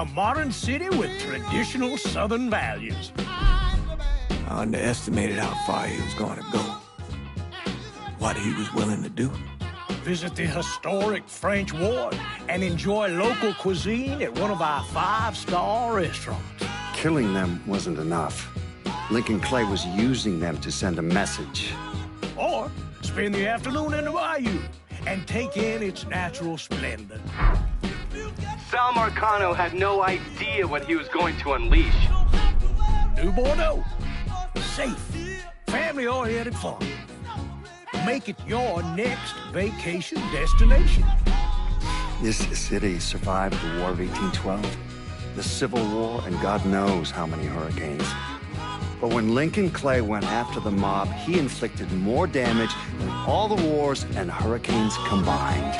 A modern city with traditional Southern values. I underestimated how far he was going to go. What he was willing to do. Visit the historic French Ward and enjoy local cuisine at one of our 5-star restaurants. Killing them wasn't enough. Lincoln Clay was using them to send a message. Or spend the afternoon in the bayou and take in its natural splendor. Sal Marcano had no idea what he was going to unleash. New Bordeaux. Safe, family-oriented fun. Make it your next vacation destination. This city survived the War of 1812, the Civil War, and God knows how many hurricanes. But when Lincoln Clay went after the mob, he inflicted more damage than all the wars and hurricanes combined.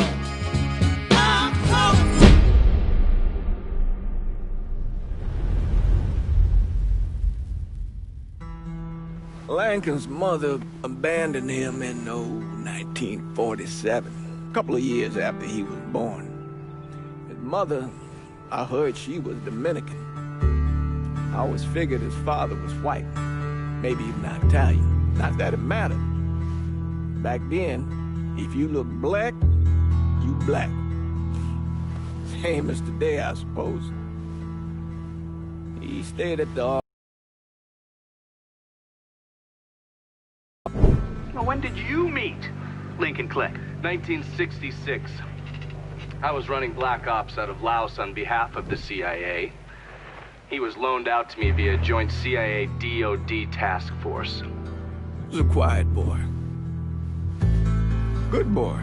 Lincoln's mother abandoned him in 1947, a couple of years after he was born. His mother, I heard she was Dominican. I always figured his father was white, maybe even Italian. Not that it mattered. Back then, if you look black, you black. Same as today, I suppose. He stayed at the When did you meet Lincoln Clay? 1966. I was running Black Ops out of Laos on behalf of the CIA. He was loaned out to me via joint CIA-DOD task force. He was a quiet boy. Good boy.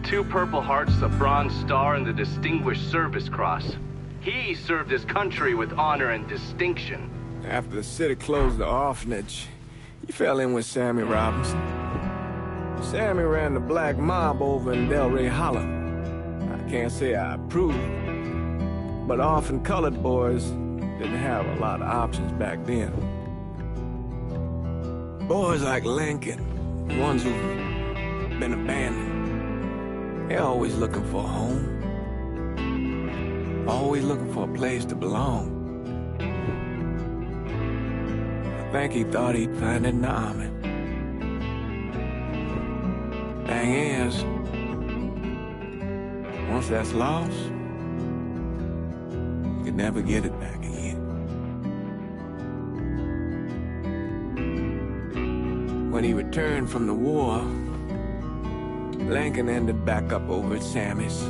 2 Purple Hearts, a Bronze Star, and the Distinguished Service Cross. He served his country with honor and distinction. After the city closed the orphanage, he fell in with Sammy Robinson. Sammy ran the black mob over in Delray Hollow. I can't say I approved, but orphan colored boys didn't have a lot of options back then. Boys like Lincoln, ones who've been abandoned, they're always looking for a home. Always looking for a place to belong. I think he thought he'd find it in the army. Thing is, once that's lost, you can never get it back again. When he returned from the war, Lincoln ended back up over at Sammy's.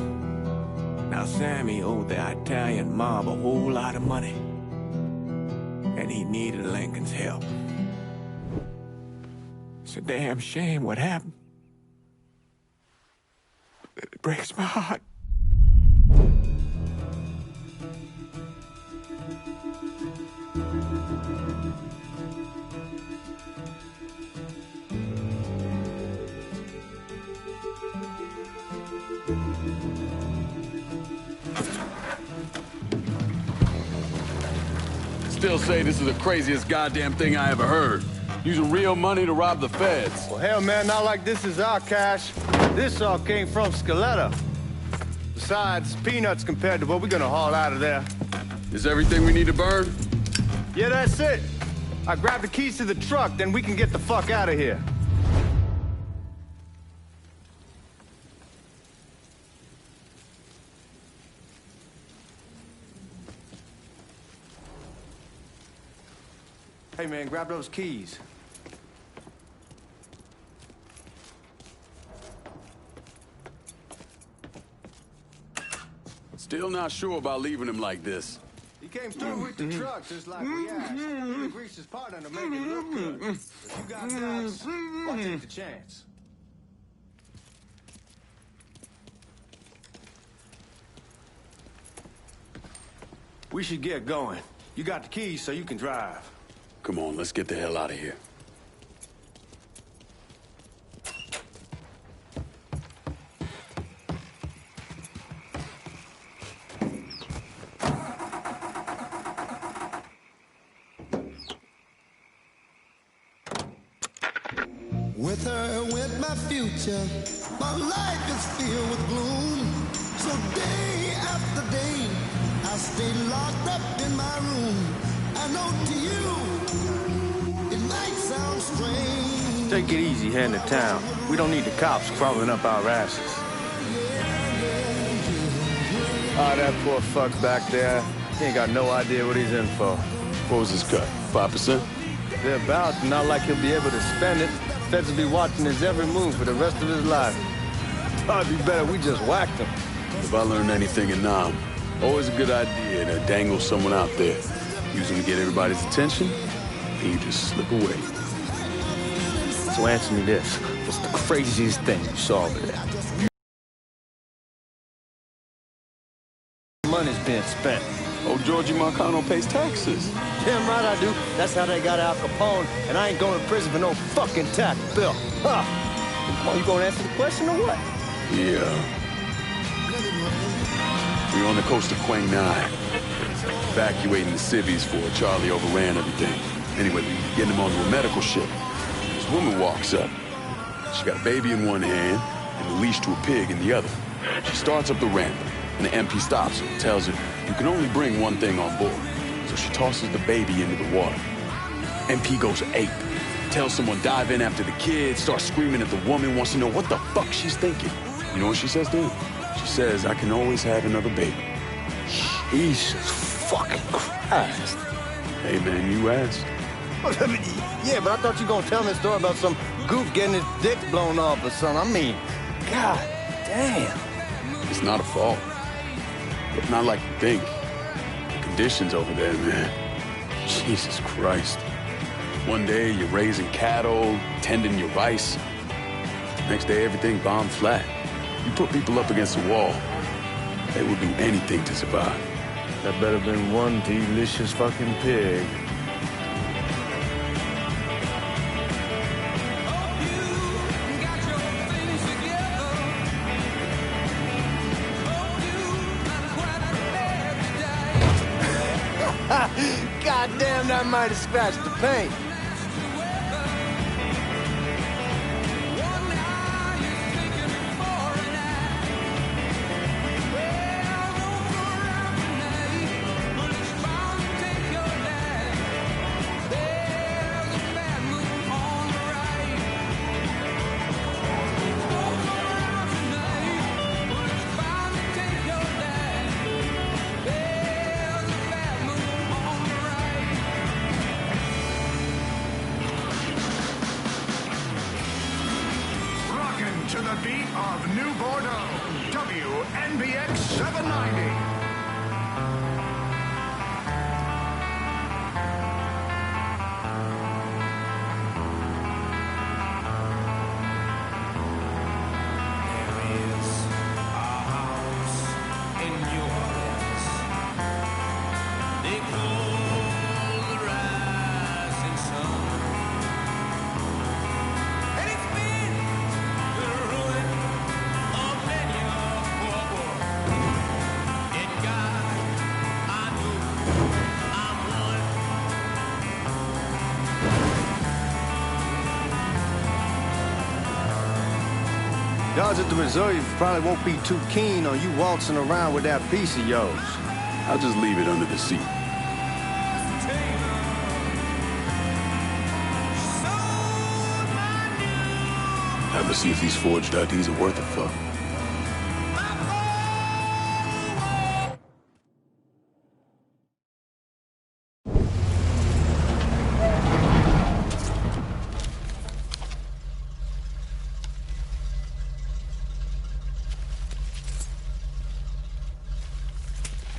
Now Sammy owed the Italian mob a whole lot of money, and he needed Lincoln's help. It's a damn shame what happened. It breaks my heart. Still say this is the craziest goddamn thing I ever heard. Using real money to rob the feds. Well, hell, man, not like this is our cash. This all came from Scaletta. Besides, peanuts compared to what we're gonna haul out of there. Is everything we need to burn? Yeah, that's it. I grab the keys to the truck, then we can get the fuck out of here. Hey, man, grab those keys. Still not sure about leaving him like this. He came through with the truck just like we asked. He greased his partner to make it look good. If you got doubts, why take the chance? We should get going. You got the keys so you can drive. Come on, let's get the hell out of here. With her went my future. My life is filled with gloom. So day after day, I stay locked up in my room. I know to you, it might sound strange. Take it easy heading to town. We don't need the cops crawling up our asses. Ah, that poor fuck back there. He ain't got no idea what he's in for. What was his cut? 5%? They're about, not like he'll be able to spend it. Feds will be watching his every move for the rest of his life. Probably be better we just whacked him. If I learned anything in Nam, always a good idea to dangle someone out there. Use them to get everybody's attention, and you just slip away. So answer me this. What's the craziest thing you saw over there? Money's being spent. Oh, Georgie Marcano pays taxes. Damn right I do. That's how they got Al Capone, and I ain't going to prison for no fucking tax bill. Huh? Well, you gonna answer the question or what? Yeah. We were on the coast of Quang Nai, evacuating the civvies before Charlie overran everything. Anyway, we were getting him onto a medical ship. This woman walks up. She got a baby in one hand and a leash to a pig in the other. She starts up the ramp, and the MP stops her and tells her, you can only bring one thing on board. So she tosses the baby into the water. MP goes ape. Tells someone dive in after the kid, starts screaming at the woman, wants to know what the fuck she's thinking. You know what she says to him? She says, I can always have another baby. Jesus fucking Christ. Hey, man, you asked. Yeah, but I thought you were gonna tell me a story about some goof getting his dick blown off or something. I mean, god damn. It's not a fault. But not like you think. The conditions over there, man. Jesus Christ. One day, you're raising cattle, tending your rice. Next day, everything bombed flat. You put people up against the wall, they will do anything to survive. That better been one delicious fucking pig. God damn, that might have scratched the paint. To the beat of New Bordeaux, WNBX 790. Guards at the reserve probably won't be too keen on you waltzing around with that piece of yours. I'll just leave it under the seat. Have to see if these forged IDs are worth a fuck.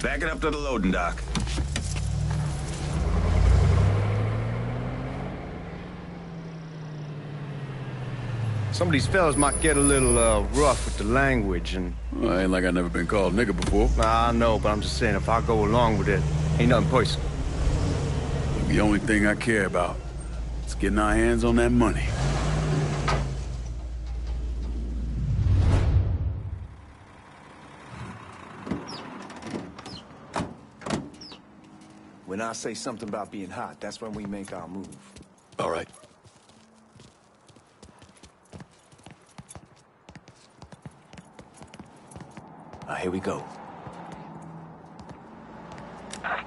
Back it up to the loading dock. Some of these fellas might get a little rough with the language and... Well, ain't like I never been called nigga before. Nah, I know, but I'm just saying if I go along with it, ain't nothing personal. The only thing I care about is getting our hands on that money. When I say something about being hot, that's when we make our move. All right. Here we go.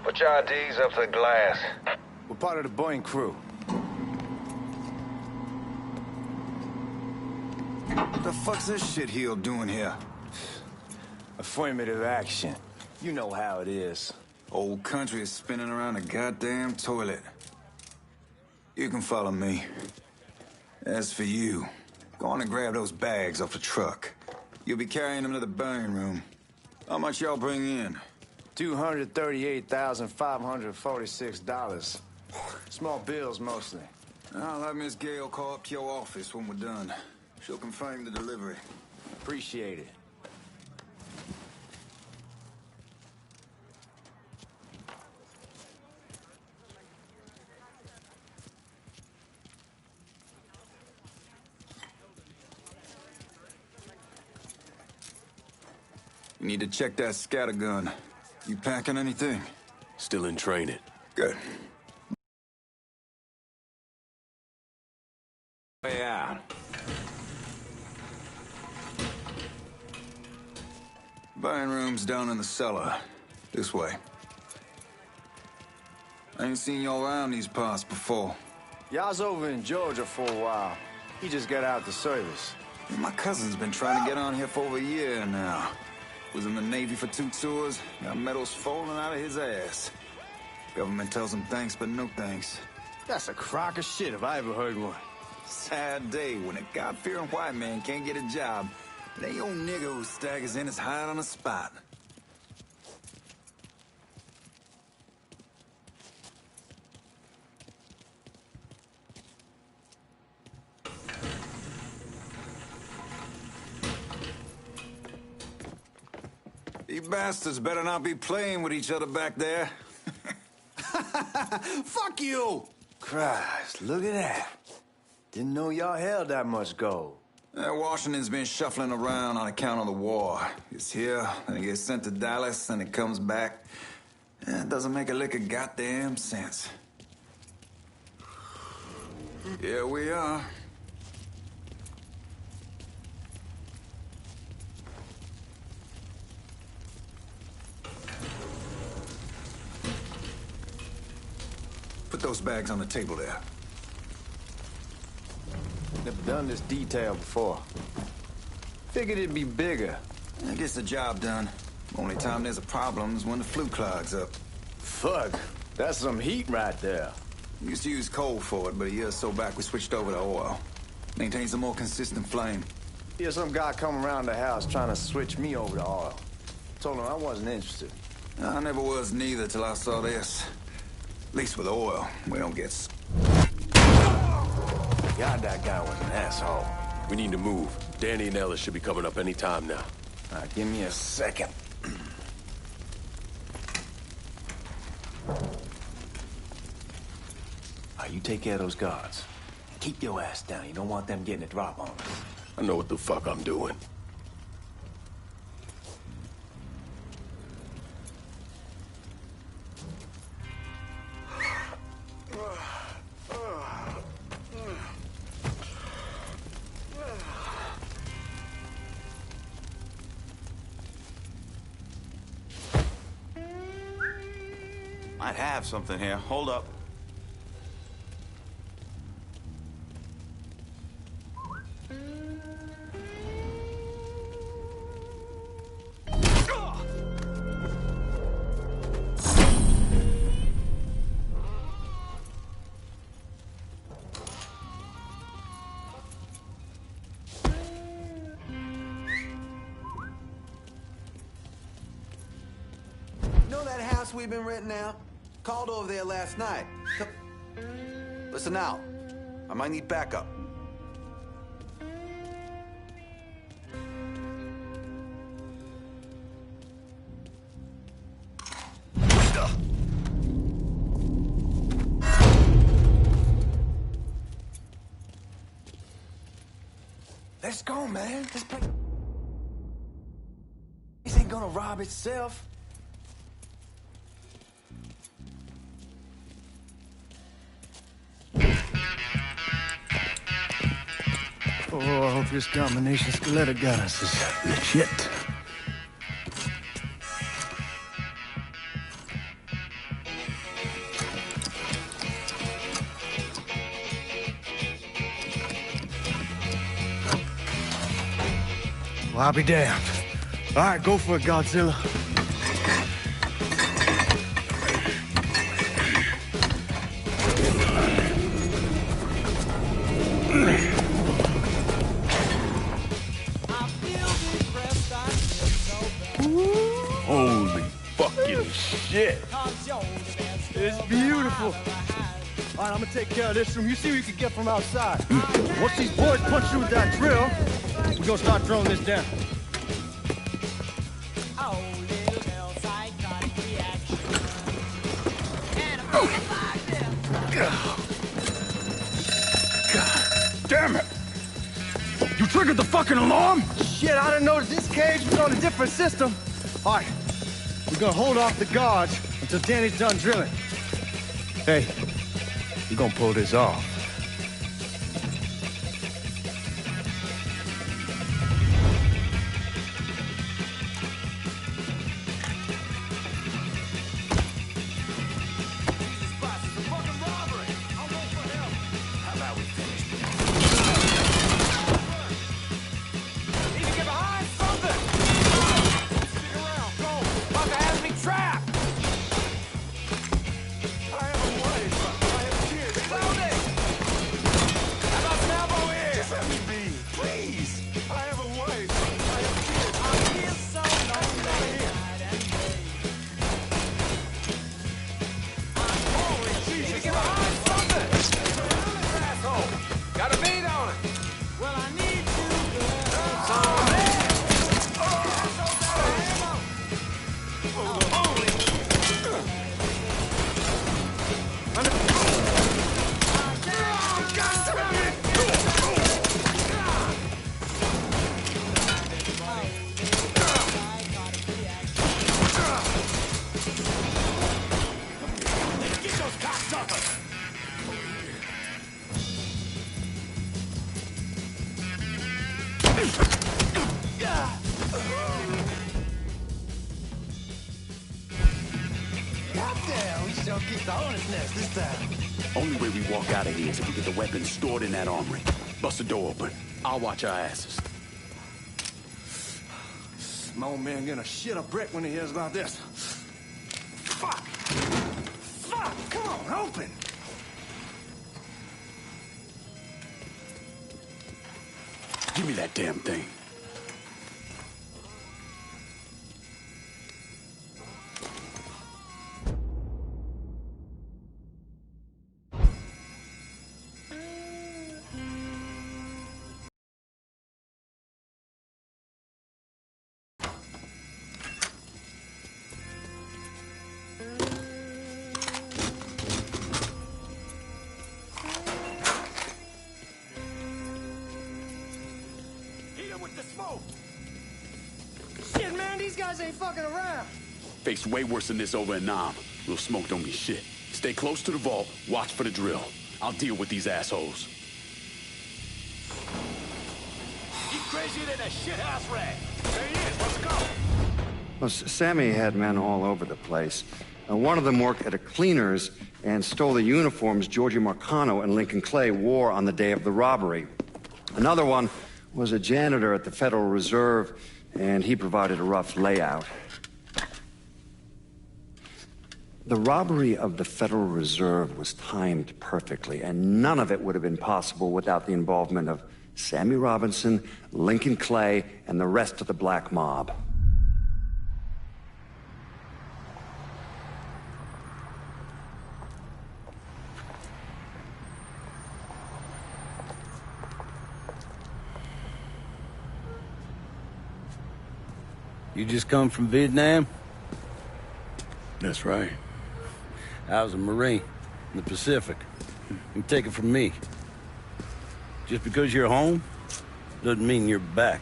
Put your IDs up to the glass. We're part of the Boeing crew. What the fuck's this shitheel doing here? Affirmative action. You know how it is. Old country is spinning around a goddamn toilet. You can follow me. As for you, go on and grab those bags off the truck. You'll be carrying them to the burning room. How much y'all bring in? $238,546. Small bills, mostly. I'll have Miss Gale call up to your office when we're done. She'll confirm the delivery. Appreciate it. You need to check that scattergun. You packing anything? Still in training. Good. Way out. Buying room's down in the cellar. This way. I ain't seen y'all around these parts before. Y'all's over in Georgia for a while. He just got out the service. My cousin's been trying to get on here for over a year now. Was in the Navy for 2 tours, got medals falling out of his ass. Government tells him thanks, but no thanks. That's a crock of shit if I ever heard one. Sad day when a God-fearing white man can't get a job. They old nigga who staggers in is hired on the spot. You bastards better not be playing with each other back there. Fuck you! Christ, look at that. Didn't know y'all held that much gold. Washington's been shuffling around on account of the war. It's here, then it gets sent to Dallas, then it comes back. It doesn't make a lick of goddamn sense. Here we are. Put those bags on the table there. Never done this detail before. Figured it'd be bigger. That gets the job done. Only time there's a problem is when the flue clogs up. Fuck, that's some heat right there. We used to use coal for it, but a year or so back we switched over to oil. Maintains a more consistent flame. Here's some guy come around the house trying to switch me over to oil. Told him I wasn't interested. I never was neither till I saw this. At least with oil, we don't get... God, that guy was an asshole. We need to move. Danny and Ellis should be coming up any time now. All right, give me a second. You take care of those guards. Keep your ass down. You don't want them getting a drop on us. I know what the fuck I'm doing. Might have something here. Hold up. Know that house we've been renting out? Called over there last night. Listen now. I might need backup. Let's go, man. This place ain't gonna rob itself. Oh, I hope this combination Scaletta got us is legit. Well, I'll be damned. All right, go for it, Godzilla. Holy fucking shit. It's beautiful. All right, I'm gonna take care of this room. You see what you can get from outside. Once these boys punch through with that drill, we're gonna start throwing this down. God damn it! You triggered the fucking alarm? Shit, I didn't notice this cage was on a different system. All right, we're gonna hold off the guards until Danny's done drilling. Hey, we're gonna pull this off. Only way we walk out of here is if we get the weapons stored in that armory. Bust the door open. I'll watch our asses. My old man gonna shit a brick when he hears about this. Fuck! Fuck! Come on, open! Give me that damn thing. Shit, man, these guys ain't fucking around. Faced way worse than this over in Nam. Little smoke don't mean shit. Stay close to the vault, watch for the drill. I'll deal with these assholes. You crazier than a shithouse rat. There he is, let's go. Well, Sammy had men all over the place. One of them worked at a cleaner's and stole the uniforms Georgie Marcano and Lincoln Clay wore on the day of the robbery. Another one was a janitor at the Federal Reserve, and he provided a rough layout. The robbery of the Federal Reserve was timed perfectly, and none of it would have been possible without the involvement of Sammy Robinson, Lincoln Clay, and the rest of the black mob. You just come from Vietnam? That's right. I was a Marine in the Pacific. You take it from me. Just because you're home doesn't mean you're back.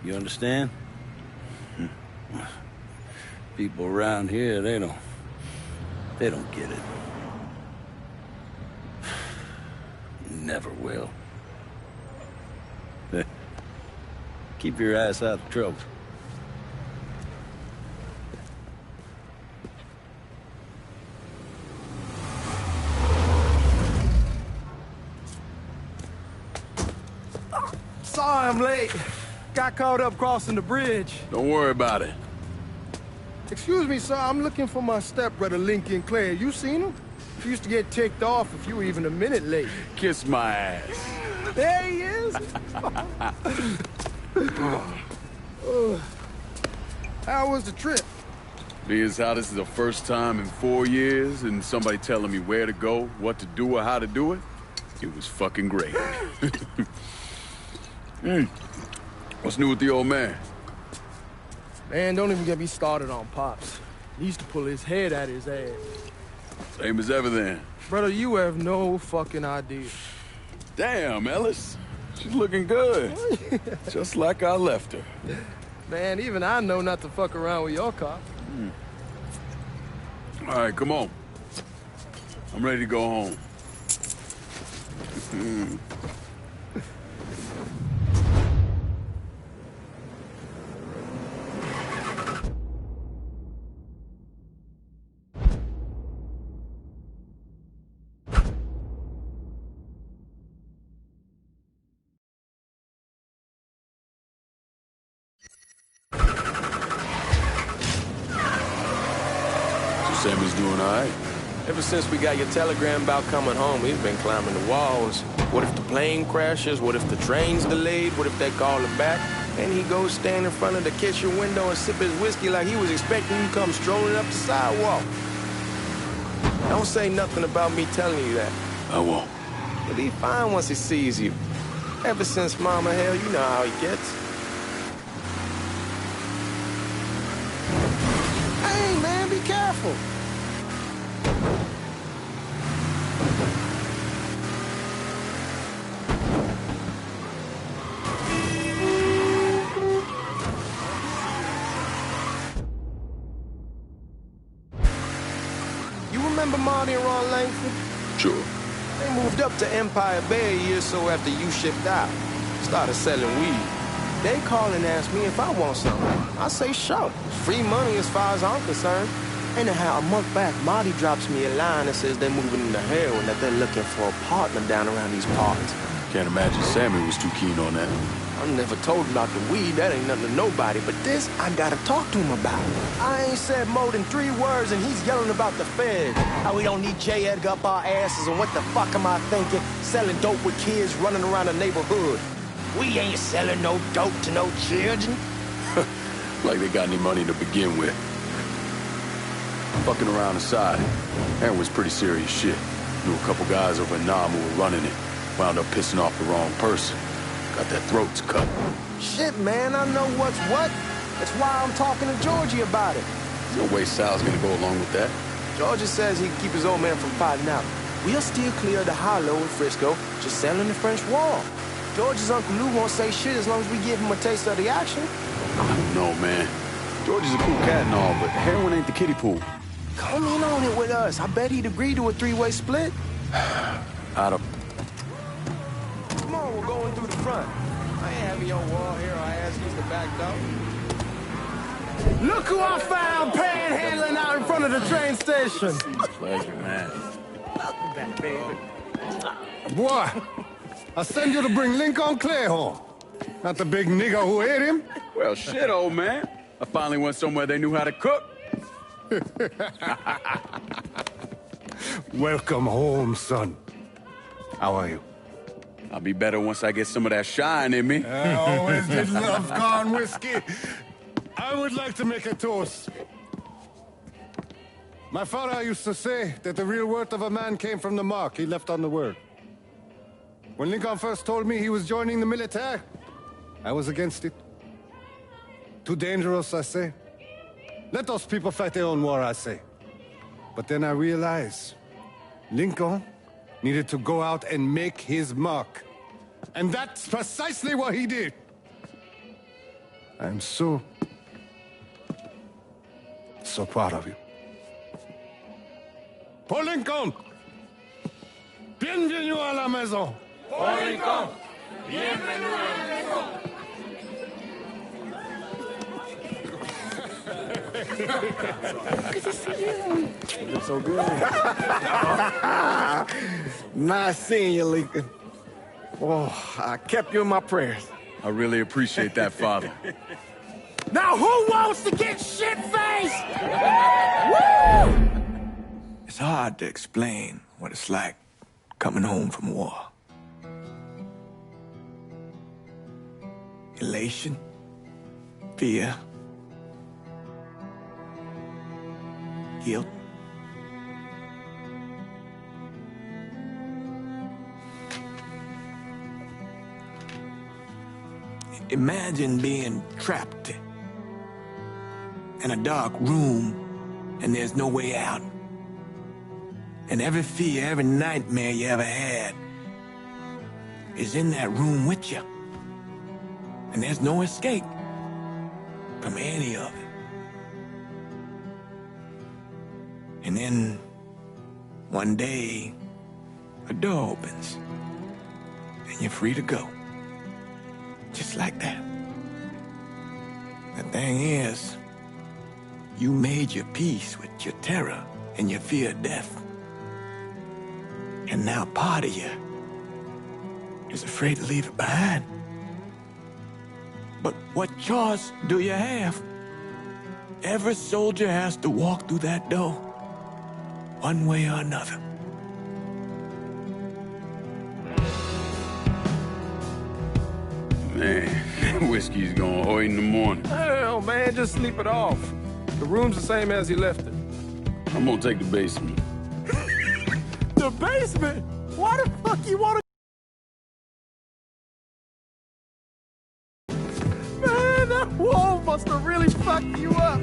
You understand? People around here, they don't get it. Never will. Keep your ass out of trouble. Sorry I'm late. Got caught up crossing the bridge. Don't worry about it. Excuse me, sir. I'm looking for my stepbrother, Lincoln Clay. You seen him? He used to get ticked off if you were even a minute late. Kiss my ass. There he is. How was the trip? Being as how this is the first time in 4 years and somebody telling me where to go, what to do, or how to do it, it was fucking great. What's new with the old man? Man, don't even get me started on Pops. He used to pull his head out his ass. Same as ever then. Brother, you have no fucking idea. Damn, Ellis. She's looking good. Just like I left her. Man, even I know not to fuck around with your car. All right, come on. I'm ready to go home. Sammy's doing all right. Ever since we got your telegram about coming home, he's been climbing the walls. What if the plane crashes? What if the train's delayed? What if they call him back? And he goes stand in front of the kitchen window and sip his whiskey like he was expecting you to come strolling up the sidewalk. Don't say nothing about me telling you that. I won't. He'll be fine once he sees you. Ever since Mama, hell, you know how he gets. Hey, man, be careful. You remember Marty and Ron Langford? Sure. They moved up to Empire Bay a year or so after you shipped out. Started selling weed. They call and ask me if I want something. I say, sure. It's free money as far as I'm concerned. Anyhow, a month back, Marty drops me a line that says they're moving into heroin, that they're looking for a partner down around these parts. Can't imagine Sammy was too keen on that. I'm never told about the weed, that ain't nothing to nobody, but this, I gotta talk to him about. I ain't said more than 3 words and he's yelling about the feds. How we don't need J. Edgar up our asses, and what the fuck am I thinking? Selling dope with kids running around the neighborhood. We ain't selling no dope to no children. Like they got any money to begin with. Fucking around aside, that was pretty serious shit. Knew a couple guys over in Nam who were running it. Wound up pissing off the wrong person. Got their throats cut. Shit, man, I know what's what. That's why I'm talking to Georgie about it. There's no way Sal's gonna go along with that. Georgie says he can keep his old man from fighting out. We'll steer clear of the hollow in Frisco, just selling the French Wall. George's Uncle Lou won't say shit as long as we give him a taste of the action. I don't know, man. George is a cool cat and all, but heroin ain't the kiddie pool. Come in on it with us. I bet he'd agree to a 3-way split. Out of... Come on, we're going through the front. I ain't having your wall here. I ask you the back door. Look who I found panhandling out in front of the train station. Pleasure, man. Welcome back, baby. Boy, I send you to bring Lincoln Clay home. Not the big nigga who ate him. Well, shit, old man. I finally went somewhere they knew how to cook. Welcome home, son. How are you? I'll be better once I get some of that shine in me. I always did love gone whiskey. I would like to make a toast. My father used to say that the real worth of a man came from the mark he left on the world. When Lincoln first told me he was joining the military, I was against it. Too dangerous, I say. Let those people fight their own war, I say. But then I realized Lincoln needed to go out and make his mark. And that's precisely what he did. I'm so proud of you. Paul Lincoln! Bienvenue à la maison! Paul Lincoln! Bienvenue à la maison! Good to see you. You look so good. Nice seeing you, Lincoln. Oh, I kept you in my prayers. I really appreciate that, Father. Now who wants to get shit-faced? It's hard to explain what it's like coming home from war. Elation, fear, guilt. Imagine being trapped in a dark room and there's no way out. And every fear, every nightmare you ever had is in that room with you. And there's no escape from any of it. And then one day, a door opens and you're free to go. Just like that. The thing is, you made your peace with your terror and your fear of death. And now part of you is afraid to leave it behind. But what choice do you have? Every soldier has to walk through that door, one way or another. Man, whiskey's gonna hurt in the morning. Hell, man, just sleep it off. The room's the same as you left it. I'm gonna take the basement. The basement? Why the fuck you wanna... Man, that wall must have really fucked you up.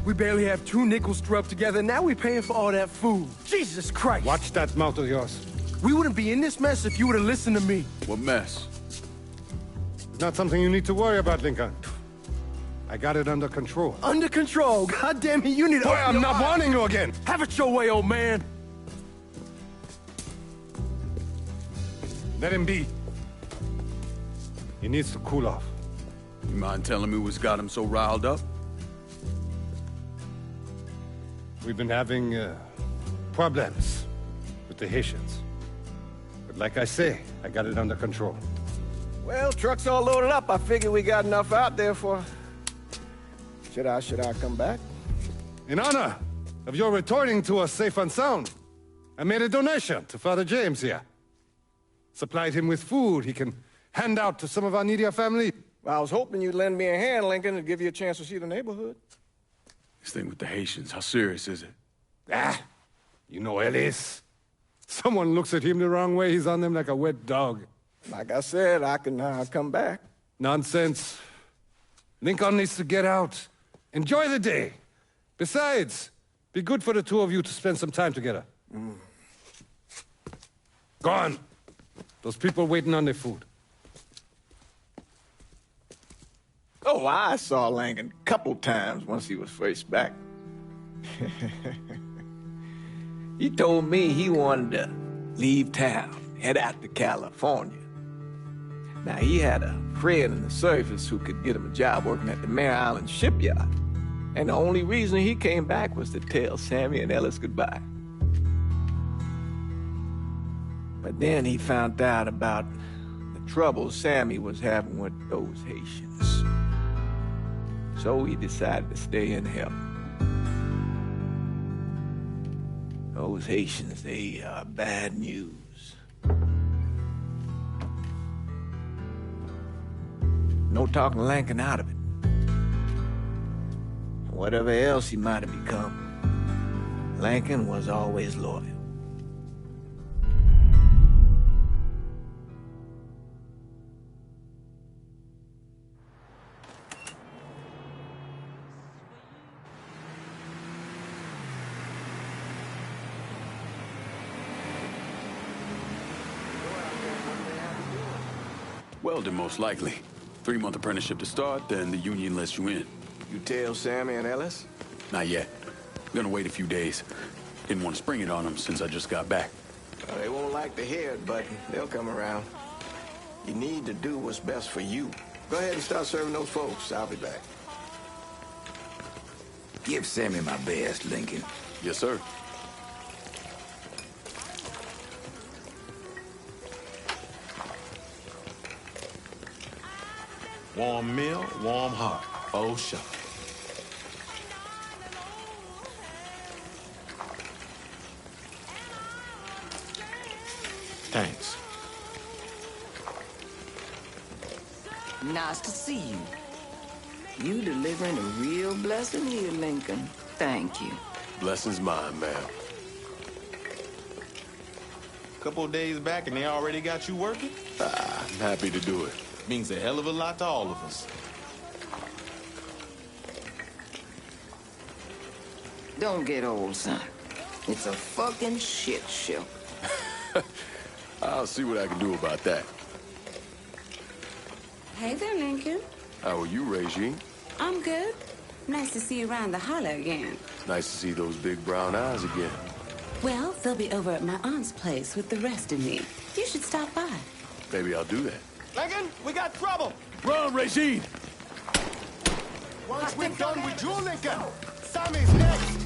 We barely have 2 nickels to rub together, now we paying for all that food. Jesus Christ! Watch that mouth of yours. We wouldn't be in this mess if you would have listened to me. What mess? It's not something you need to worry about, Lincoln. I got it under control. Under control? God damn it, you need to... Boy, I'm not warning you again! Have it your way, old man! Let him be. He needs to cool off. You mind telling me what's got him so riled up? We've been having problems with the Haitians. But like I say, I got it under control. Well, truck's all loaded up. I figure we got enough out there for... Should I come back? In honor of your returning to us safe and sound, I made a donation to Father James here. Supplied him with food he can hand out to some of our needier family. Well, I was hoping you'd lend me a hand, Lincoln, and give you a chance to see the neighborhood. This thing with the Haitians, how serious is it? Ah, you know Ellis. Someone looks at him the wrong way, he's on them like a wet dog. Like I said, I can come back. Nonsense. Lincoln needs to get out. Enjoy the day. Besides, be good for the two of you to spend some time together. Go on. Those people waiting on their food. Oh, I saw Langan a couple times once he was first back. He told me he wanted to leave town, head out to California. Now, he had a friend in the service who could get him a job working at the Mare Island shipyard. And the only reason he came back was to tell Sammy and Ellis goodbye. But then he found out about the trouble Sammy was having with those Haitians. So he decided to stay and help. Those Haitians, they are bad news. No talking Lincoln out of it. Whatever else he might have become, Lincoln was always loyal. Welding, most likely. 3-month apprenticeship to start, then the union lets you in. You tell Sammy and Ellis? Not yet. Gonna wait a few days. Didn't want to spring it on them since I just got back. Well, they won't like to hear it, but they'll come around. You need to do what's best for you. Go ahead and start serving those folks. I'll be back. Give Sammy my best, Lincoln. Yes, sir. Warm meal, warm heart. Oh, sure. Thanks. Nice to see you. You delivering a real blessing here, Lincoln. Thank you. Blessing's mine, ma'am. Couple of days back and they already got you working? I'm happy to do it. Means a hell of a lot to all of us. Don't get old, son. It's a fucking shit show. I'll see what I can do about that. Hey there, Lincoln. How are you, Regine? I'm good. Nice to see you around the holler again. Nice to see those big brown eyes again. Well, they'll be over at my aunt's place with the rest of me. You should stop by. Maybe I'll do that. Lincoln, we got trouble. Run, Regine! Once we're done with you, Lincoln, Sammy's next.